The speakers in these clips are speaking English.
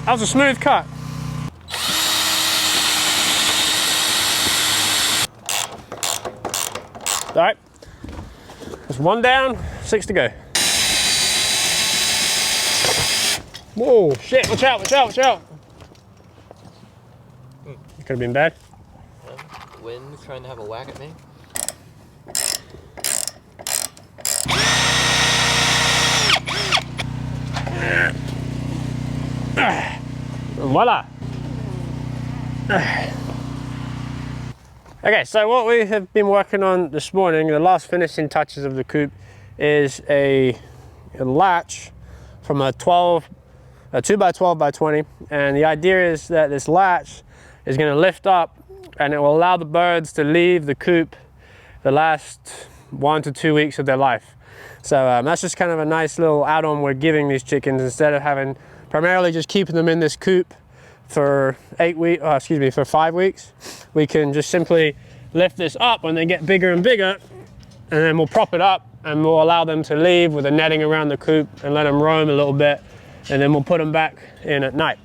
That was a smooth cut. All right, that's 1 down, 6 to go. Whoa, shit, watch out, watch out, watch out. Could have been bad. The wind's trying to have a whack at me. Voila. Okay, so what we have been working on this morning, the last finishing touches of the coop, is a latch from a 2x12x20, and the idea is that this latch is going to lift up and it will allow the birds to leave the coop the last 1 to 2 weeks of their life. So that's just kind of a nice little add-on we're giving these chickens, instead of having primarily just keeping them in this coop for 5 weeks. We can just simply lift this up when they get bigger and bigger, and then we'll prop it up and we'll allow them to leave with a netting around the coop and let them roam a little bit, and then we'll put them back in at night.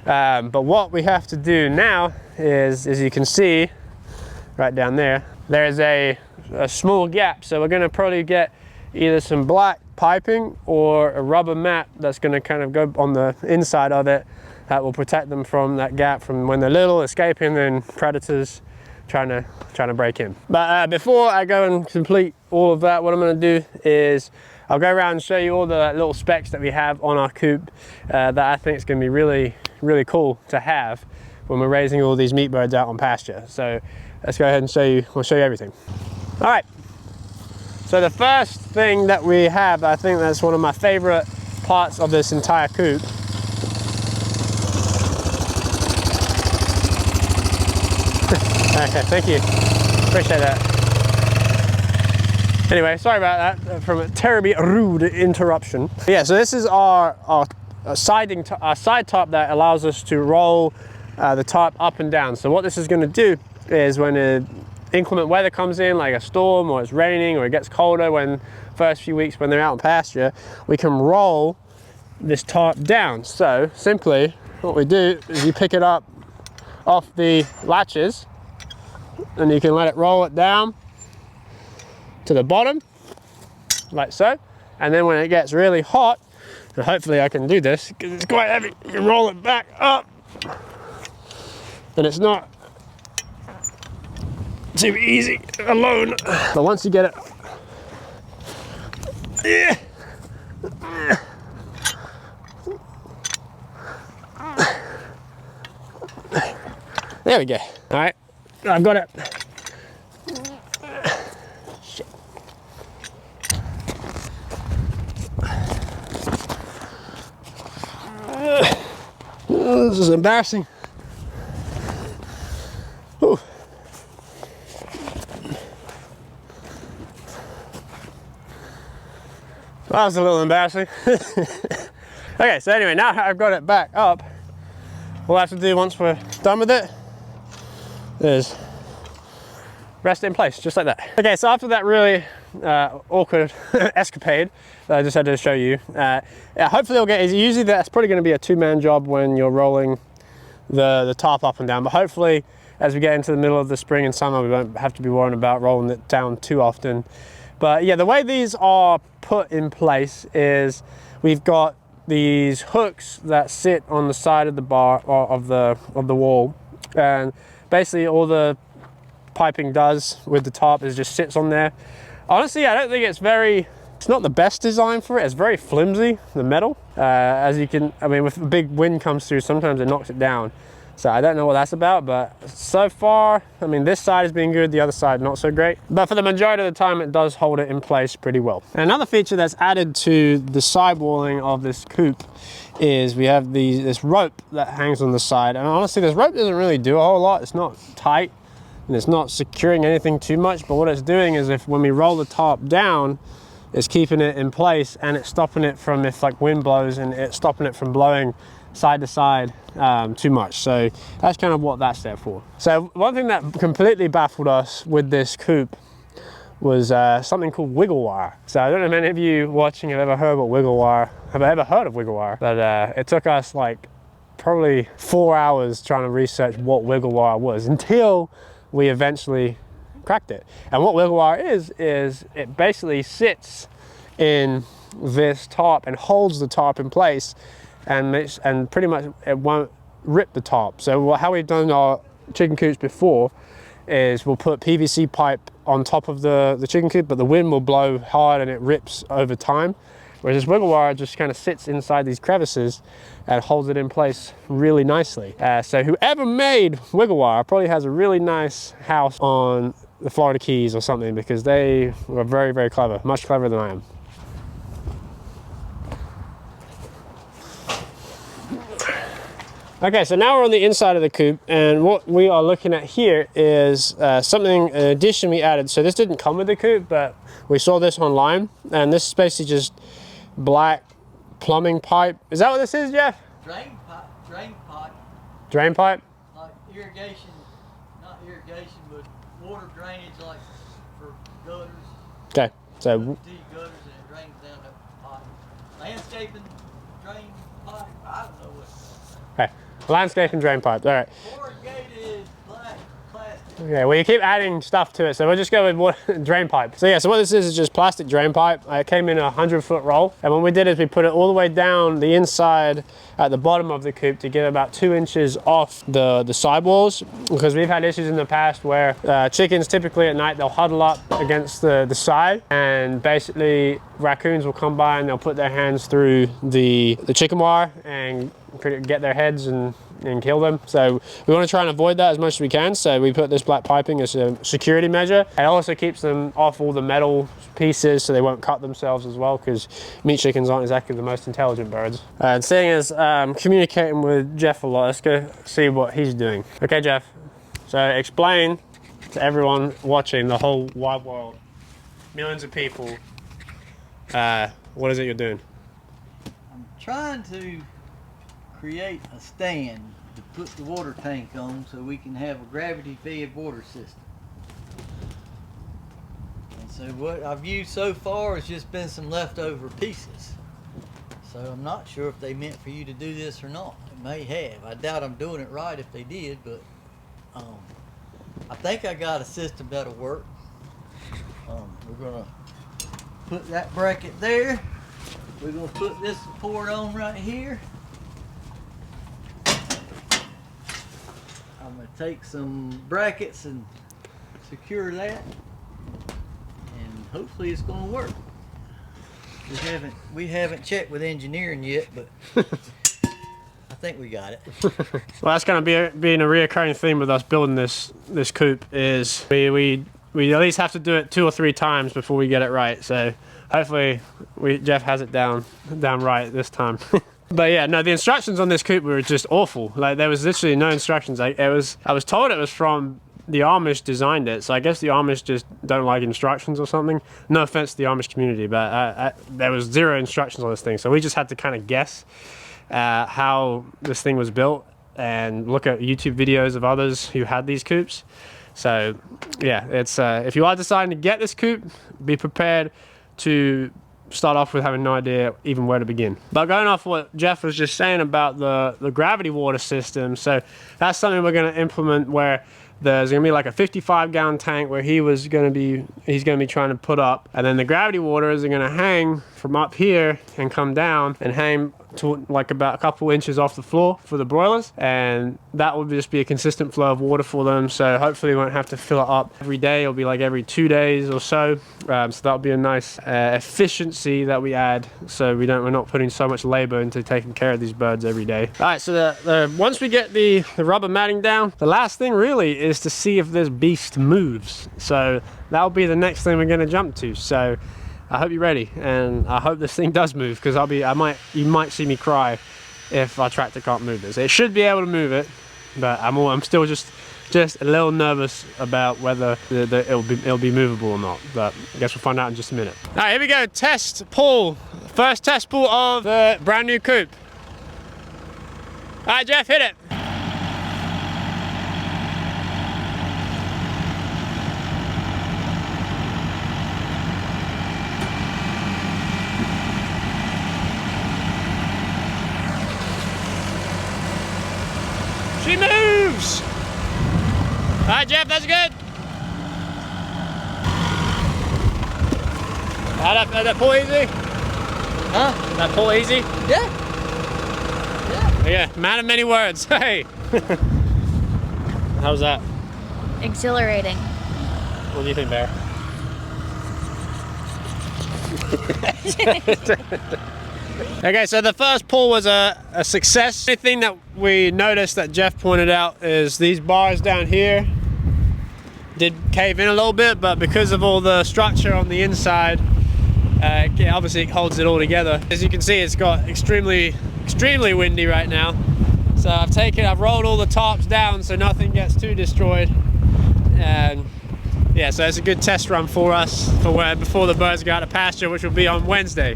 But what we have to do now is, as you can see right down there, there's a small gap. So we're going to probably get either some black piping or a rubber mat that's going to kind of go on the inside of it that will protect them from that gap from when they're little, escaping, and predators trying to break in. But before I go and complete all of that, what I'm going to do is I'll go around and show you all the little specs that we have on our coop that I think is going to be really, really cool to have when we're raising all these meat birds out on pasture. So let's go ahead and we'll show you everything. All right. So the first thing that we have, I think that's one of my favorite parts of this entire coop. Okay, thank you. Appreciate that. Anyway, sorry about that from a terribly rude interruption. Yeah, so this is our side top that allows us to roll the top up and down. So what this is going to do is, when inclement weather comes in, like a storm, or it's raining, or it gets colder, when first few weeks when they're out in pasture, we can roll this top down. So simply what we do is you pick it up off the latches and you can let it roll it down to the bottom like so, and then when it gets really hot, and hopefully I can do this because it's quite heavy, you can roll it back up, and it's not too easy alone, but once you get it, there we go. All right, I've got it. Shit. Oh, this is embarrassing. Ooh. That was a little embarrassing. Okay, so anyway, now I've got it back up, all I have to do once we're done with it is rest it in place, just like that. Okay, so after that really awkward escapade that I just had to show you, yeah, hopefully it'll get easy. Usually that's probably going to be a two-man job when you're rolling the top up and down, but hopefully as we get into the middle of the spring and summer, we won't have to be worrying about rolling it down too often. But yeah, the way these are put in place is we've got these hooks that sit on the side of the bar, or of the wall, and basically all the piping does with the top is just sits on there. Honestly, I don't think it's not the best design for it. It's very flimsy, the metal. As you can, I mean, with a big wind comes through, sometimes it knocks it down. So I don't know what that's about, but so far, I mean, this side has been good, the other side not so great. But for the majority of the time, it does hold it in place pretty well. And another feature that's added to the sidewalling of this coop is we have this rope that hangs on the side. And honestly, this rope doesn't really do a whole lot. It's not tight and it's not securing anything too much, but what it's doing is, when we roll the top down, it's keeping it in place, and it's stopping it from, if like wind blows, and it's stopping it from blowing side to side too much. So that's kind of what that's there for. So one thing that completely baffled us with this coop was something called wiggle wire. So I don't know if any of you watching have ever heard of wiggle wire, but it took us like probably 4 hours trying to research what wiggle wire was until we eventually cracked it. And what wiggle wire is it basically sits in this top and holds the top in place, and pretty much it won't rip the top. So how we've done our chicken coops before is we'll put PVC pipe on top of the chicken coop, but the wind will blow hard and it rips over time. Whereas this wiggle wire just kind of sits inside these crevices and holds it in place really nicely. So whoever made wiggle wire probably has a really nice house on the Florida Keys or something, because they were very, very clever, much cleverer than I am. Okay, so now we're on the inside of the coop, and what we are looking at here is something, an addition we added. So this didn't come with the coop, but we saw this online, and this is basically just black plumbing pipe. Is that what this is, Jeff? Drain pipe. Drain pipe. Drain pipe? Like irrigation, not irrigation, but water drainage, like for gutters. Okay, so D gutters, and it drains down the pipe. Landscaping drain pipe. I don't know what. okay, landscaping drain pipe. All right. Corrugated black plastic. Okay, well you keep adding stuff to it, so we'll just go with water, drain pipe. So yeah, so what this is just plastic drain pipe. It came in a 100-foot roll, and what we did is we put it all the way down the inside at the bottom of the coop to get about 2 inches off the sidewalls, because we've had issues in the past where chickens typically at night, they'll huddle up against the side, and basically raccoons will come by and they'll put their hands through the chicken wire and get their heads and kill them. So we want to try and avoid that as much as we can, so we put this black piping as a security measure. It also keeps them off all the metal pieces so they won't cut themselves as well, because meat chickens aren't exactly the most intelligent birds. And seeing as communicating with Jeff a lot, let's go see what he's doing. Okay, Jeff, so explain to everyone watching, the whole wide world, millions of people, what is it you're doing? I'm trying to create a stand to put the water tank on so we can have a gravity-fed water system. And so what I've used so far has just been some leftover pieces. So I'm not sure if they meant for you to do this or not. It may have. I doubt I'm doing it right if they did, but I think I got a system that'll work. We're gonna put that bracket there. We're gonna put this support on right here. I'm gonna take some brackets and secure that, and hopefully it's gonna work. We haven't checked with engineering yet, but I think we got it. Well, that's going to be being a reoccurring theme with us building this coop, is we at least have to do it 2 or 3 times before we get it right. So hopefully Jeff has it down right this time. But yeah, no, the instructions on this coop were just awful. Like, there was literally no instructions. I was told it was from the Amish designed it, so I guess the Amish just don't like instructions or something. No offense to the Amish community, but there was 0 instructions on this thing, so we just had to kind of guess how this thing was built and look at YouTube videos of others who had these coops. So yeah, it's if you are deciding to get this coop, be prepared to start off with having no idea even where to begin. But going off what Jeff was just saying about the gravity water system, so that's something we're going to implement, where there's going to be like a 55-gallon tank where he's going to be trying to put up, and then the gravity waters are going to hang from up here and come down and hang to like about a couple inches off the floor for the broilers, and that will just be a consistent flow of water for them. So hopefully we won't have to fill it up every day. It'll be like every 2 days or so. So that'll be a nice efficiency that we add, so we're not putting so much labor into taking care of these birds every day. All right, so once we get the rubber matting down, the last thing really is to see if this beast moves. So that'll be the next thing we're going to jump to. So I hope you're ready, and I hope this thing does move, because you might see me cry if our tractor can't move this. It should be able to move it, but I'm still just a little nervous about whether it'll be movable or not. But I guess we'll find out in just a minute. All right, here we go. Test pull. First test pull of the brand new coop. All right, Jeff, hit it. Whoosh. All right, Jeff, that's good. That pull easy? Huh? That pull easy? Yeah. Yeah, man of many words. Hey. How's that? Exhilarating. What do you think, Bear? Okay, so the first pull was a success. The only thing that we noticed that Jeff pointed out is these bars down here did cave in a little bit, but because of all the structure on the inside, obviously it holds it all together. As you can see, it's got extremely windy right now. So I've rolled all the tops down so nothing gets too destroyed. And yeah, so it's a good test run for us before the birds go out to pasture, which will be on Wednesday.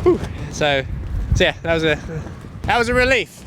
Whew. So yeah, that was a relief.